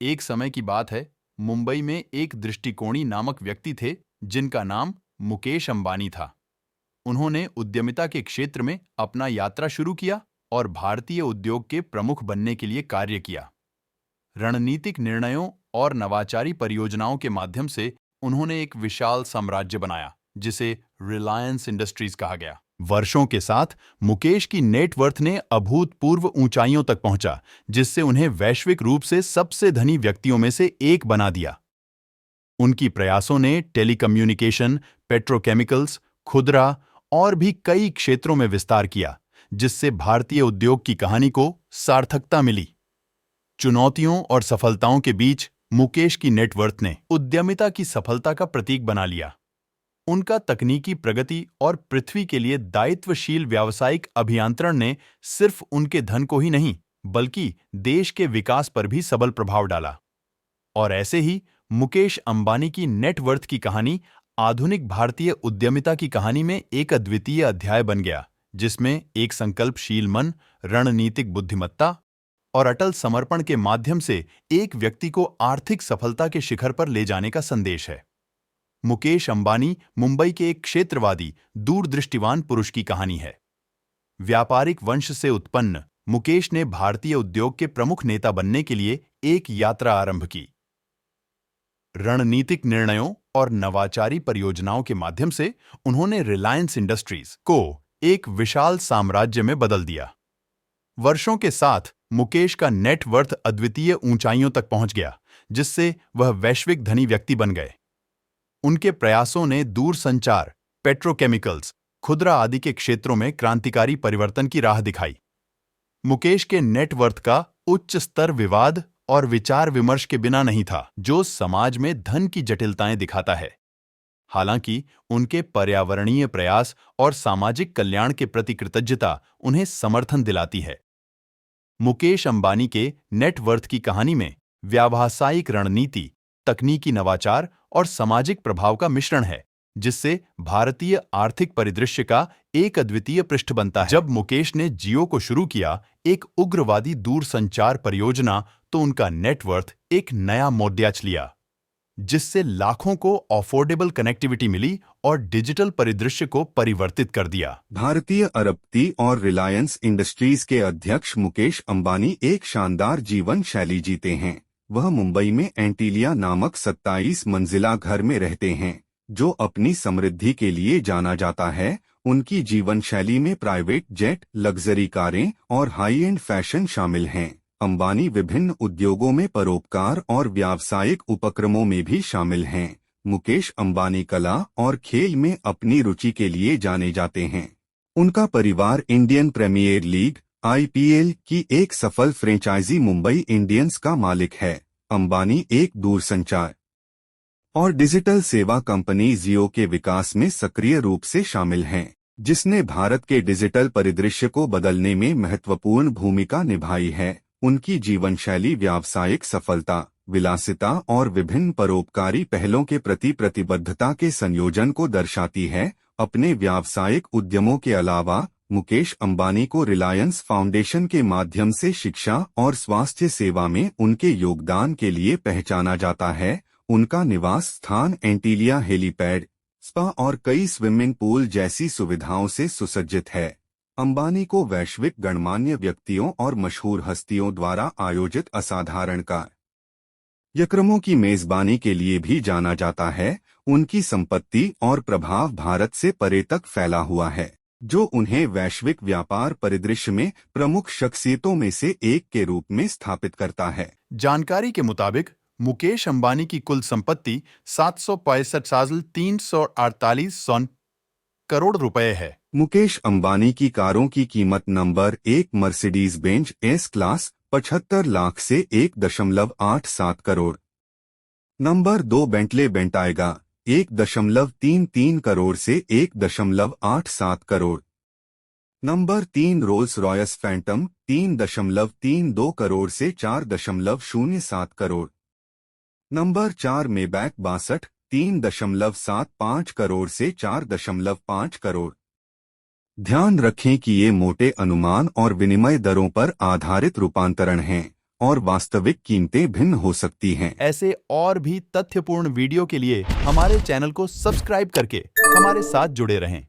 एक समय की बात है, मुंबई में एक दृष्टिकोणी नामक व्यक्ति थे जिनका नाम मुकेश अंबानी था। उन्होंने उद्यमिता के क्षेत्र में अपना यात्रा शुरू किया और भारतीय उद्योग के प्रमुख बनने के लिए कार्य किया। रणनीतिक निर्णयों और नवाचारी परियोजनाओं के माध्यम से उन्होंने एक विशाल साम्राज्य बनाया, जिसे रिलायंस इंडस्ट्रीज कहा गया। वर्षों के साथ मुकेश की नेटवर्थ ने अभूतपूर्व ऊंचाइयों तक पहुंचा, जिससे उन्हें वैश्विक रूप से सबसे धनी व्यक्तियों में से एक बना दिया। उनकी प्रयासों ने टेलीकम्युनिकेशन, पेट्रोकेमिकल्स, खुदरा और भी कई क्षेत्रों में विस्तार किया, जिससे भारतीय उद्योग की कहानी को सार्थकता मिली। चुनौतियों और सफलताओं के बीच मुकेश की नेटवर्थ ने उद्यमिता की सफलता का प्रतीक बना लिया। उनका तकनीकी प्रगति और पृथ्वी के लिए दायित्वशील व्यावसायिक अभियांत्रण ने सिर्फ उनके धन को ही नहीं, बल्कि देश के विकास पर भी सबल प्रभाव डाला। और ऐसे ही मुकेश अंबानी की नेटवर्थ की कहानी आधुनिक भारतीय उद्यमिता की कहानी में एक अद्वितीय अध्याय बन गया, जिसमें एक संकल्पशील मन, रणनीतिक बुद्धिमत्ता और अटल समर्पण के माध्यम से एक व्यक्ति को आर्थिक सफलता के शिखर पर ले जाने का संदेश है। मुकेश अंबानी मुंबई के एक क्षेत्रवादी, दूरदृष्टिवान पुरुष की कहानी है। व्यापारिक वंश से उत्पन्न मुकेश ने भारतीय उद्योग के प्रमुख नेता बनने के लिए एक यात्रा आरंभ की। रणनीतिक निर्णयों और नवाचारी परियोजनाओं के माध्यम से उन्होंने रिलायंस इंडस्ट्रीज को एक विशाल साम्राज्य में बदल दिया। वर्षों के साथ मुकेश का नेटवर्थ अद्वितीय ऊंचाइयों तक पहुंच गया, जिससे वह वैश्विक धनी व्यक्ति बन गए। उनके प्रयासों ने दूरसंचार, पेट्रोकेमिकल्स, खुदरा आदि के क्षेत्रों में क्रांतिकारी परिवर्तन की राह दिखाई। मुकेश के नेटवर्थ का उच्च स्तर विवाद और विचार विमर्श के बिना नहीं था, जो समाज में धन की जटिलताएं दिखाता है। हालांकि उनके पर्यावरणीय प्रयास और सामाजिक कल्याण के प्रति कृतज्ञता उन्हें समर्थन दिलाती है। मुकेश अंबानी के नेटवर्थ की कहानी में व्यावसायिक रणनीति, तकनीकी नवाचार और सामाजिक प्रभाव का मिश्रण है, जिससे भारतीय आर्थिक परिदृश्य का एक अद्वितीय पृष्ठ बनता है। जब मुकेश ने जियो को शुरू किया, एक उग्रवादी दूरसंचार परियोजना, तो उनका नेटवर्थ एक नया मोर्ध्याच लिया, जिससे लाखों को अफोर्डेबल कनेक्टिविटी मिली और डिजिटल परिदृश्य को परिवर्तित कर दिया। भारतीय अरबपति और रिलायंस इंडस्ट्रीज के अध्यक्ष मुकेश अंबानी एक शानदार जीवन शैली जीते हैं। वह मुंबई में एंटीलिया नामक 27 मंजिला घर में रहते हैं, जो अपनी समृद्धि के लिए जाना जाता है। उनकी जीवन शैली में प्राइवेट जेट, लग्जरी कारें और हाई एंड फैशन शामिल हैं। अंबानी विभिन्न उद्योगों में परोपकार और व्यावसायिक उपक्रमों में भी शामिल हैं। मुकेश अंबानी कला और खेल में अपनी रुचि के लिए जाने जाते हैं। उनका परिवार इंडियन प्रीमियर लीग (IPL) की एक सफल फ्रेंचाइजी मुंबई इंडियंस का मालिक है। अंबानी एक दूरसंचार और डिजिटल सेवा कंपनी जियो के विकास में सक्रिय रूप से शामिल हैं, जिसने भारत के डिजिटल परिदृश्य को बदलने में महत्वपूर्ण भूमिका निभाई है। उनकी जीवन शैली व्यावसायिक सफलता, विलासिता और विभिन्न परोपकारी पहलों के प्रति प्रतिबद्धता के संयोजन को दर्शाती है। अपने व्यावसायिक उद्यमों के अलावा मुकेश अंबानी को रिलायंस फाउंडेशन के माध्यम से शिक्षा और स्वास्थ्य सेवा में उनके योगदान के लिए पहचाना जाता है। उनका निवास स्थान एंटीलिया हेलीपैड, स्पा और कई स्विमिंग पूल जैसी सुविधाओं से सुसज्जित है। अंबानी को वैश्विक गणमान्य व्यक्तियों और मशहूर हस्तियों द्वारा आयोजित असाधारण कार्यक्रमों की मेजबानी के लिए भी जाना जाता है। उनकी संपत्ति और प्रभाव भारत से परे तक फैला हुआ है, जो उन्हें वैश्विक व्यापार परिदृश्य में प्रमुख शख्सियतों में से एक के रूप में स्थापित करता है। जानकारी के मुताबिक मुकेश अंबानी की कुल संपत्ति 765,348 करोड़ रुपए है। मुकेश अंबानी की कारों की कीमत number 1 Mercedes Benz S class 75 lakh से 1.87 crore, number 2 Bentley Bentayga 1.33 crore से 1.87 crore, number 3 Rolls Royce Phantom 3.32 crore से 4.07 करोड़, नंबर 4 मेबैक 62 3.75 करोड़ से 4.5 करोड़। ध्यान रखें कि ये मोटे अनुमान और विनिमय दरों पर आधारित रूपांतरण हैं और वास्तविक कीमतें भिन्न हो सकती हैं। ऐसे और भी तथ्यपूर्ण वीडियो के लिए हमारे चैनल को सब्सक्राइब करके हमारे साथ जुड़े रहें।